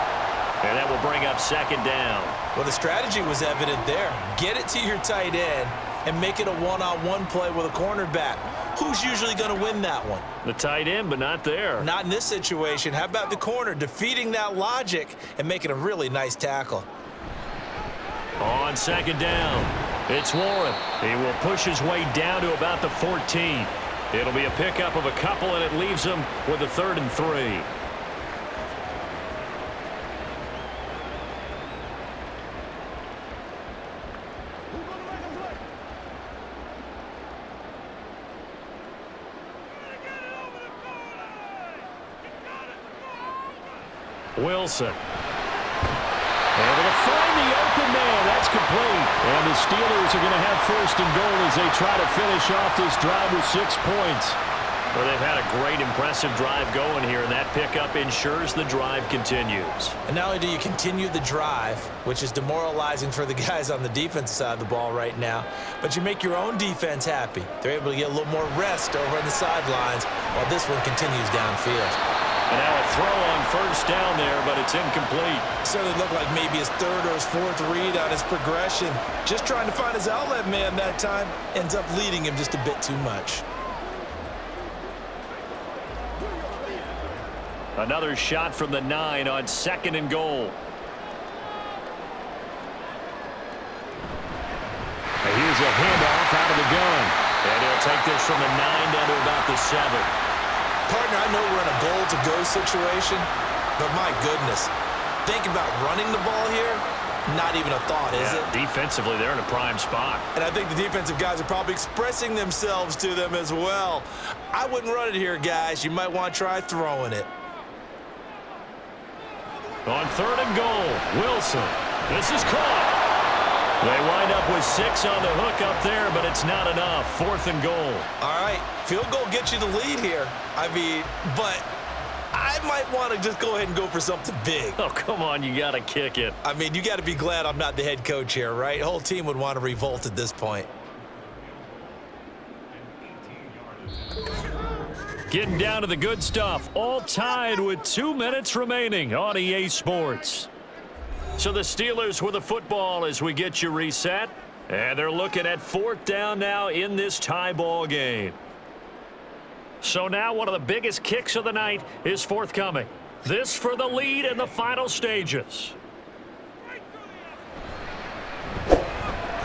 And that will bring up 2nd down. Well, the strategy was evident there. Get it to your tight end and make it a one-on-one play with a cornerback. Who's usually going to win that one? The tight end, but not there. Not in this situation. How about the corner defeating that logic and making a really nice tackle? On 2nd down, it's Warren. He will push his way down to about the 14. It'll be a pickup of a couple, and it leaves him with a 3rd and 3. Wilson. Able to find the open man. That's complete. And the Steelers are going to have 1st and goal as they try to finish off this drive with 6 points. Well, they've had a great, impressive drive going here, and that pickup ensures the drive continues. And not only do you continue the drive, which is demoralizing for the guys on the defensive side of the ball right now, but you make your own defense happy. They're able to get a little more rest over on the sidelines while this one continues downfield. And now a throw on first down there, but it's incomplete. Certainly looked like maybe his 3rd or his 4th read on his progression. Just trying to find his outlet man that time. Ends up leading him just a bit too much. Another shot from the 9 on 2nd and goal. And here's a handoff out of the gun. And he'll take this from the 9 down to about the 7. Partner, I know we're in a goal-to-go situation, but my goodness, think about running the ball here. Not even a thought, is it? Defensively, they're in a prime spot. And I think the defensive guys are probably expressing themselves to them as well. I wouldn't run it here, guys. You might want to try throwing it. On 3rd and goal, Wilson. This is caught. They wind up with 6 on the hook up there, but it's not enough. 4th and goal. All right, field goal gets you the lead here. I mean, but I might want to just go ahead and go for something big. Oh, come on, you got to kick it. I mean, you got to be glad I'm not the head coach here, right? The whole team would want to revolt at this point. Getting down to the good stuff. All tied with 2 minutes remaining on EA Sports. So the Steelers with the football as we get you reset. And they're looking at 4th down now in this tie ball game. So now one of the biggest kicks of the night is forthcoming. This for the lead in the final stages.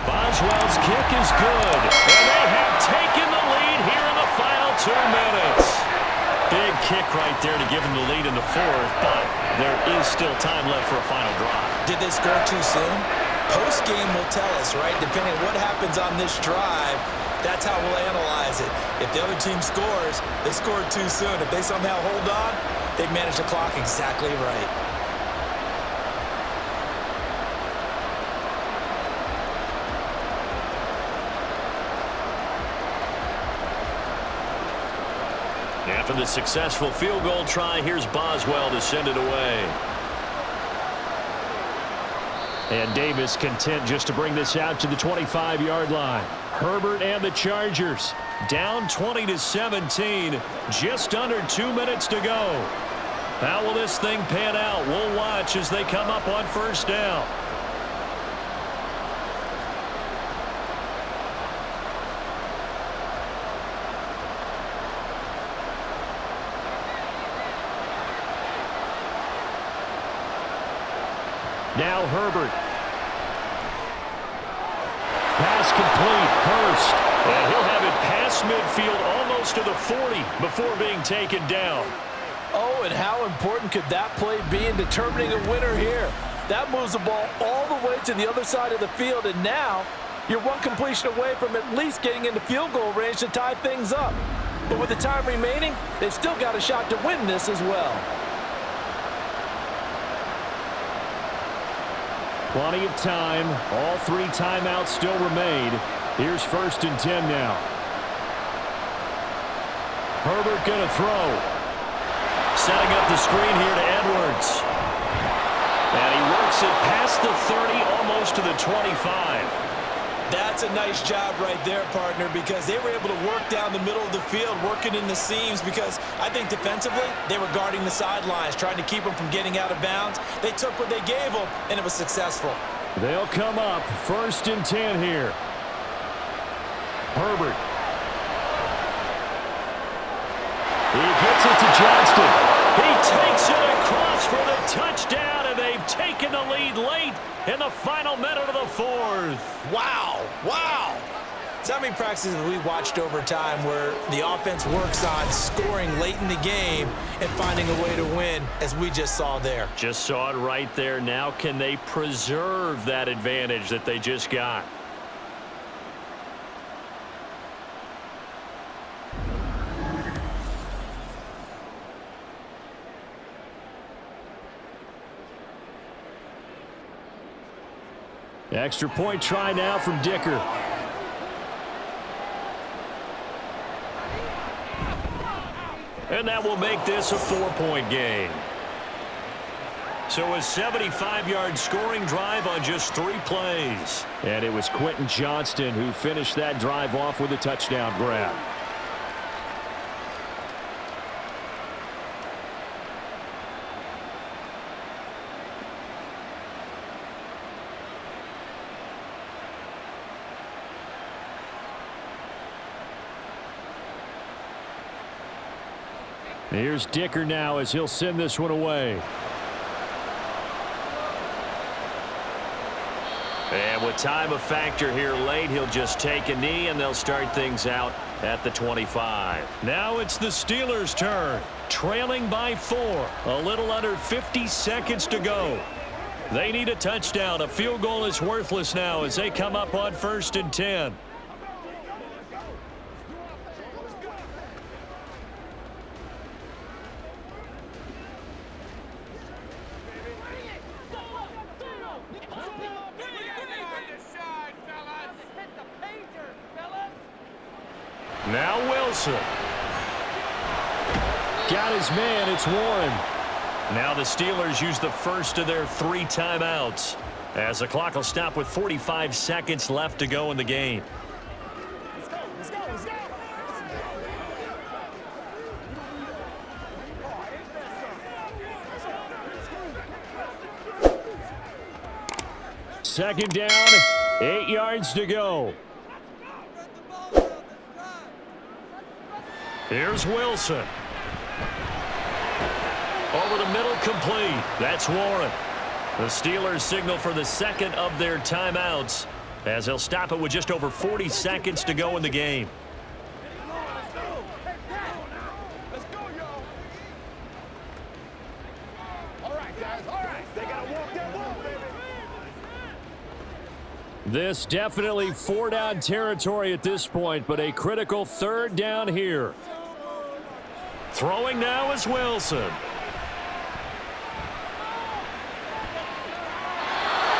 Boswell's kick is good. And they have taken the lead here in the final 2 minutes. Big kick right there to give them the lead in the 4th, but there is still time left for a final drive. Did they score too soon? Post-game will tell us, right? Depending on what happens on this drive, that's how we'll analyze it. If the other team scores, they scored too soon. If they somehow hold on, they manage the clock exactly right. After the successful field goal try, here's Boswell to send it away. And Davis content just to bring this out to the 25-yard line. Herbert and the Chargers down 20-17, just under 2 minutes to go. How will this thing pan out? We'll watch as they come up on first down. Now Herbert. Pass complete. Hurst. And he'll have it past midfield almost to the 40 before being taken down. Oh, and how important could that play be in determining a winner here? That moves the ball all the way to the other side of the field, and now you're one completion away from at least getting into field goal range to tie things up. But with the time remaining, they've still got a shot to win this as well. Plenty of time. All 3 timeouts still remain. Here's 1st and 10 now. Herbert going to throw. Setting up the screen here to Edwards. And he works it past the 30, almost to the 25. That's a nice job right there, partner, because they were able to work down the middle of the field, working in the seams, because I think defensively they were guarding the sidelines, trying to keep them from getting out of bounds. They took what they gave them, and it was successful. They'll come up 1st and 10 here. Herbert. He gets it to Johnston. He takes it across for the touchdown, and they've taken the lead late in the final minute of the 4th. Wow. Wow. So how many practices have we watched over time where the offense works on scoring late in the game and finding a way to win, as we just saw there? Just saw it right there. Now can they preserve that advantage that they just got? Extra point try now from Dicker. And that will make this a 4-point game. So a 75-yard scoring drive on just 3 plays. And it was Quentin Johnston who finished that drive off with a touchdown grab. Here's Dicker now as he'll send this one away. And with time a factor here late, he'll just take a knee and they'll start things out at the 25. Now it's the Steelers' turn, trailing by 4. A little under 50 seconds to go. They need a touchdown. A field goal is worthless now as they come up on 1st and 10. Now Wilson. Got his man. It's Warren. Now the Steelers use the first of their 3 timeouts as the clock will stop with 45 seconds left to go in the game. Second down, 8 yards to go. Here's Wilson. Over the middle, complete. That's Warren. The Steelers signal for the second of their timeouts as they'll stop it with just over 40 seconds to go in the game. This definitely 4-down territory at this point, but a critical 3rd down here. Throwing now is Wilson.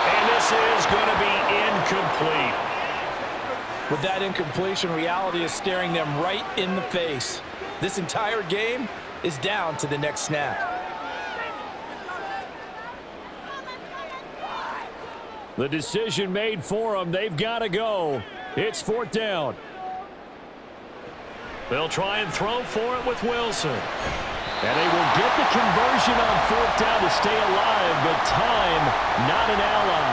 And this is going to be incomplete. With that incompletion, reality is staring them right in the face. This entire game is down to the next snap. The decision made for them. They've got to go. It's 4th down. They'll try and throw for it with Wilson. And they will get the conversion on 4th down to stay alive, but time not an ally.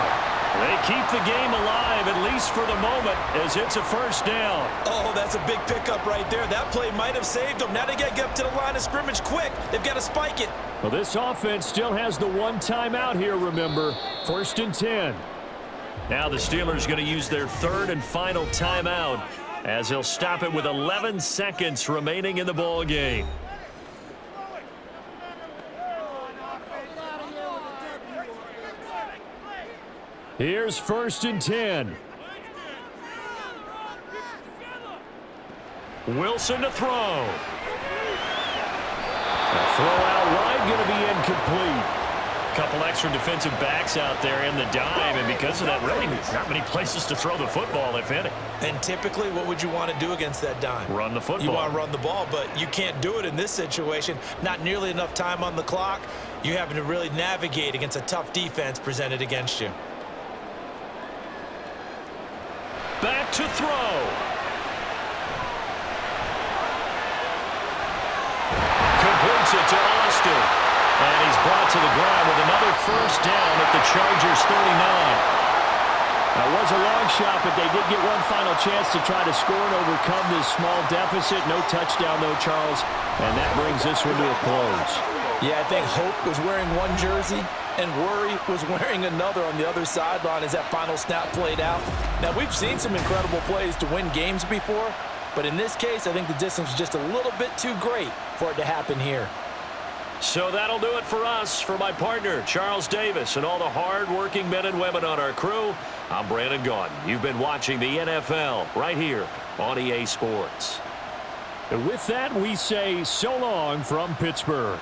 They keep the game alive, at least for the moment, as it's a first down. Oh, that's a big pickup right there. That play might have saved them. Now they got to get up to the line of scrimmage quick. They've got to spike it. Well, this offense still has the one timeout here, remember. 1st and 10. Now the Steelers going to use their 3rd and final timeout as they'll stop it with 11 seconds remaining in the ball game. Here's 1st and 10. Wilson to throw. A throw out wide going to be incomplete. Couple extra defensive backs out there in the dime, and because of that, really not many places to throw the football, if any. And typically, what would you want to do against that dime? Run the football. You want to run the ball, but you can't do it in this situation. Not nearly enough time on the clock. You're having to really navigate against a tough defense presented against you. Back to throw. Completes it to Austin. And he's brought to the ground with another first down at the Chargers' 39. That was a long shot, but they did get one final chance to try to score and overcome this small deficit. No touchdown, though, Charles. And that brings this one to a close. Yeah, I think Hope was wearing one jersey and Worry was wearing another on the other sideline as that final snap played out. Now, we've seen some incredible plays to win games before, but in this case, I think the distance was just a little bit too great for it to happen here. So that'll do it for us. For my partner, Charles Davis, and all the hard-working men and women on our crew, I'm Brandon Gaudin. You've been watching the NFL right here on EA Sports. And with that, we say so long from Pittsburgh.